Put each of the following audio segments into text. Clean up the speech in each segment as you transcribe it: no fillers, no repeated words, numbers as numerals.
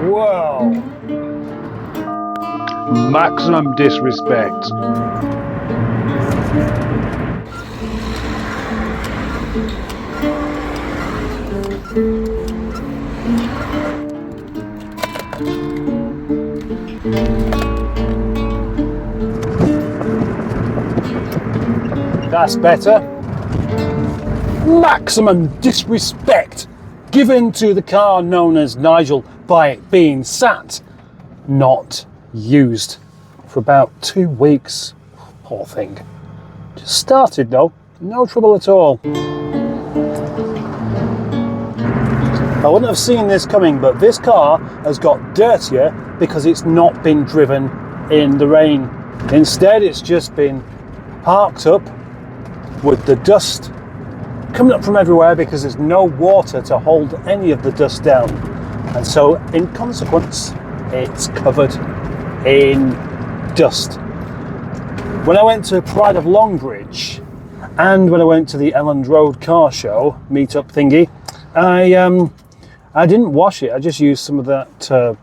Whoa! Maximum disrespect. That's better. Maximum disrespect given to the car known as Nigel by it being sat, not used, for about 2 weeks. Poor thing. Just started though, no trouble at all. I wouldn't have seen this coming, but this car has got dirtier because it's not been driven in the rain. Instead, it's just been parked up with the dust coming up from everywhere because there's no water to hold any of the dust down. And so, in consequence, it's covered in dust. When I went to Pride of Longbridge and when I went to the Elland Road car show meetup thingy, I didn't wash it. I just used some of that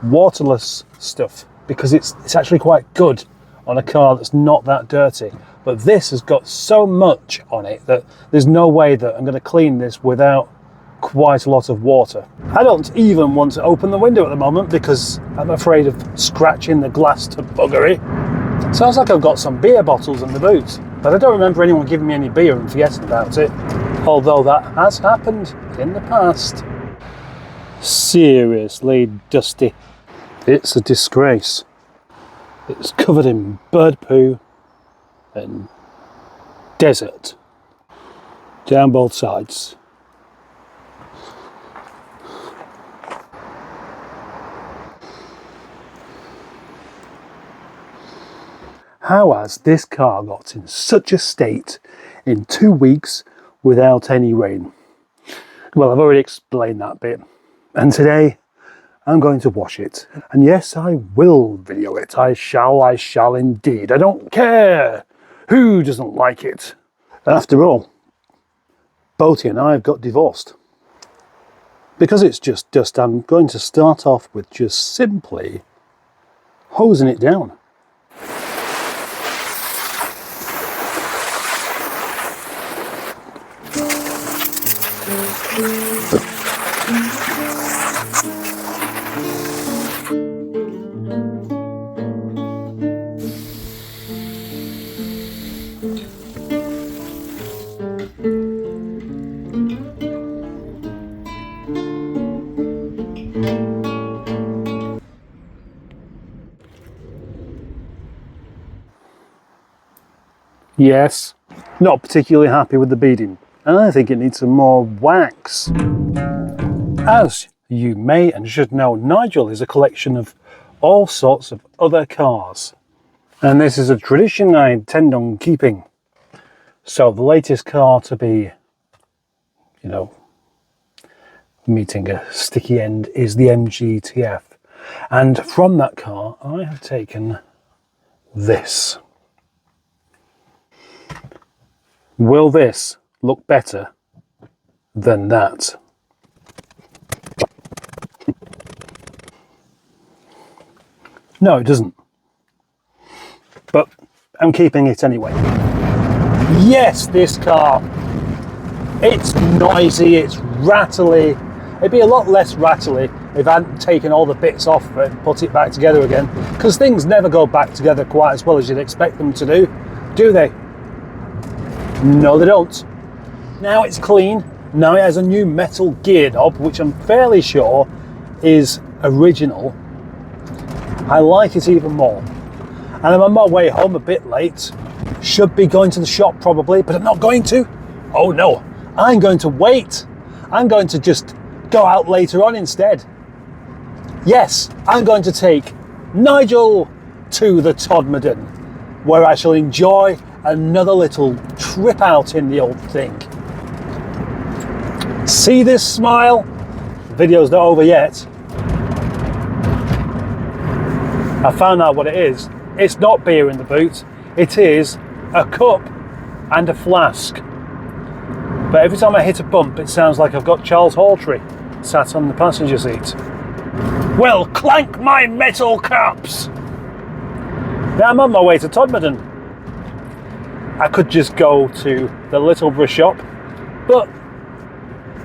waterless stuff because it's actually quite good on a car that's not that dirty. But this has got so much on it that there's no way that I'm going to clean this without quite a lot of water. I don't even want to open the window at the moment because I'm afraid of scratching the glass to buggery. Sounds like I've got some beer bottles in the boot, but I don't remember anyone giving me any beer and forgetting about it, although that has happened in the past. Seriously dusty. It's a disgrace. It's covered in bird poo and desert down both sides. How has this car got in such a state in 2 weeks without any rain? Well, I've already explained that bit. And today I'm going to wash it. And yes, I will video it. I shall indeed. I don't care who doesn't like it. After all, Boaty and I have got divorced. Because it's just dust, I'm going to start off with just simply hosing it down. Yes, not particularly happy with the beading, and I think it needs some more wax. As you may and should know, Nigel is a collection of all sorts of other cars, and this is a tradition I intend on keeping. So the latest car to be, meeting a sticky end is the MGTF, and from that car I have taken this. Will this look better than that? No, it doesn't. But I'm keeping it anyway. Yes, this car. It's noisy, it's rattly. It'd be a lot less rattly if I hadn't taken all the bits off and put it back together again. Because things never go back together quite as well as you'd expect them to do they? No, they don't. Now it's clean. Now it has a new metal gear knob, which I'm fairly sure is original. I like it even more. And I'm on my way home a bit late. Should be going to the shop probably, but I'm not going to. Oh no, I'm going to wait. I'm going to just go out later on instead. Yes, I'm going to take Nigel to the Todmorden, where I shall enjoy another little trip out in the old thing. See this smile? The video's not over yet. I found out what it is. It's not beer in the boot. It is a cup and a flask. But every time I hit a bump, it sounds like I've got Charles Hawtrey. sat on the passenger seat. Well, clank my metal caps! Now I'm on my way to Todmorden. I could just go to the Littleborough shop, but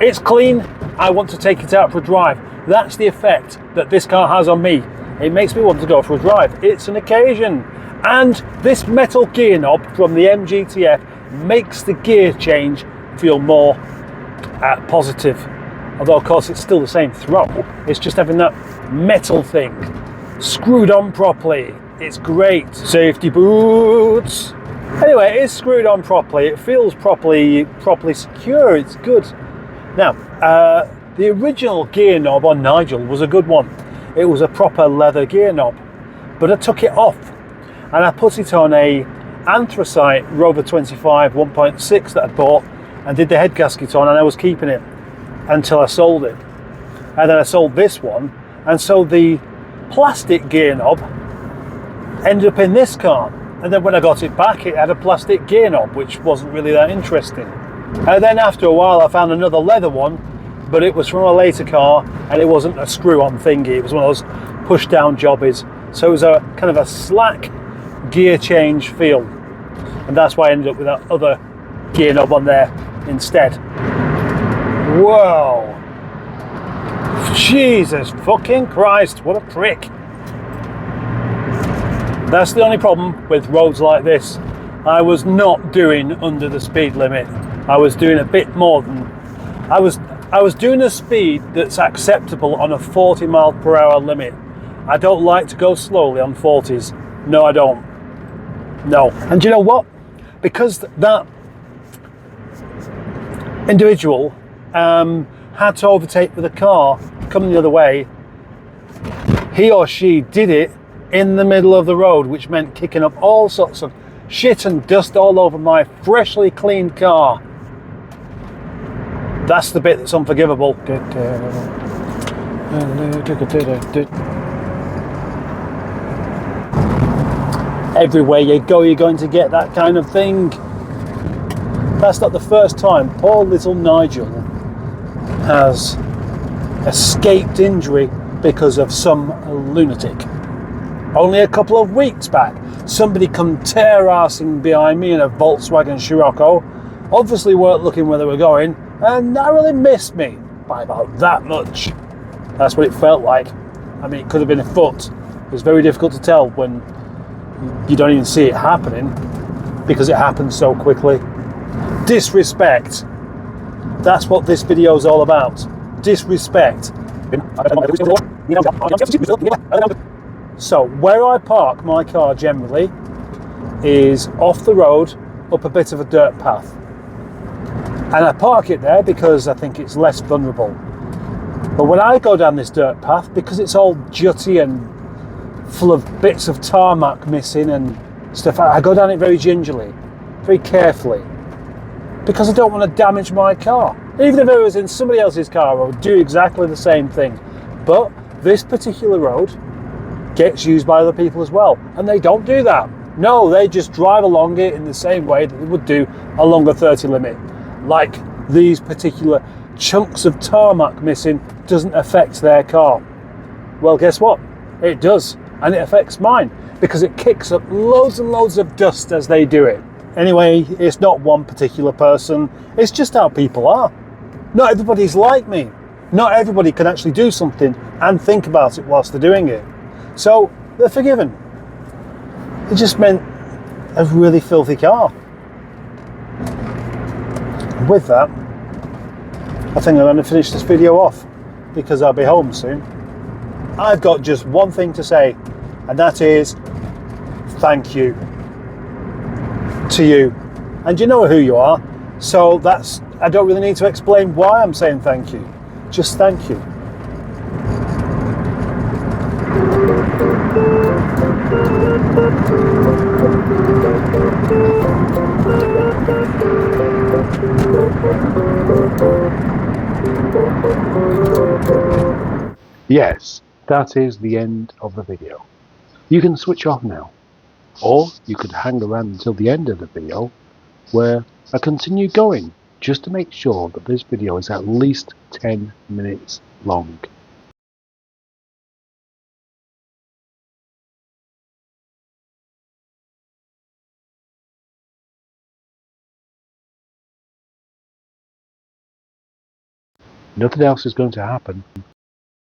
it's clean. I want to take it out for a drive. That's the effect that this car has on me. It makes me want to go for a drive. It's an occasion. And this metal gear knob from the MGTF makes the gear change feel more positive. Although, of course, it's still the same throw. It's just having that metal thing screwed on properly. It's great. Safety boots. Anyway, it is screwed on properly. It feels properly secure. It's good. Now, the original gear knob on Nigel was a good one. It was a proper leather gear knob, but I took it off and I put it on a anthracite Rover 25 1.6 that I bought and did the head gasket on, and I was keeping it until I sold it. And then I sold this one, and so the plastic gear knob ended up in this car. And then when I got it back, it had a plastic gear knob, which wasn't really that interesting. And then after a while, I found another leather one, but it was from a later car, and it wasn't a screw-on thingy. It was one of those push-down jobbies. So it was a kind of a slack gear change feel. And that's why I ended up with that other gear knob on there instead. Whoa. Jesus fucking Christ, what a prick. That's the only problem with roads like this. I was not doing under the speed limit. I was doing a bit more than... I was doing a speed that's acceptable on a 40 mile per hour limit. I don't like to go slowly on 40s. No, I don't. No. And you know what? Because that individual had to overtake with a car coming the other way, he or she did it in the middle of the road, which meant kicking up all sorts of shit and dust all over my freshly cleaned car. That's the bit that's unforgivable. Everywhere you go, you're going to get that kind of thing. That's not the first time poor little Nigel has escaped injury because of some lunatic. Only a couple of weeks back, somebody come tear-arsing behind me in a Volkswagen Scirocco, obviously weren't looking where they were going, and narrowly missed me by about that much. That's what it felt like. I mean, it could have been a foot. It was very difficult to tell when you don't even see it happening, because it happens so quickly. Disrespect. That's what this video is all about. Disrespect. So where I park my car generally is off the road, up a bit of a dirt path. And I park it there because I think it's less vulnerable. But when I go down this dirt path, because it's all jutty and full of bits of tarmac missing and stuff, I go down it very gingerly, very carefully, because I don't want to damage my car. Even if it was in somebody else's car, I would do exactly the same thing. But this particular road gets used by other people as well, and they don't do that. No, they just drive along it in the same way that they would do along a 30 limit. Like these particular chunks of tarmac missing doesn't affect their car. Well, guess what? It does, and it affects mine, because it kicks up loads and loads of dust as they do it. Anyway, it's not one particular person, it's just how people are. Not everybody's like me. Not everybody can actually do something and think about it whilst they're doing it. So, they're forgiven. It just meant a really filthy car. With that, I think I'm going to finish this video off, because I'll be home soon. I've got just one thing to say, and that is thank you to you. And you know who you are, so I don't really need to explain why I'm saying thank you. Just thank you. Yes, that is the end of the video. You can switch off now, or you could hang around until the end of the video where I continue going just to make sure that this video is at least 10 minutes long. Nothing else is going to happen.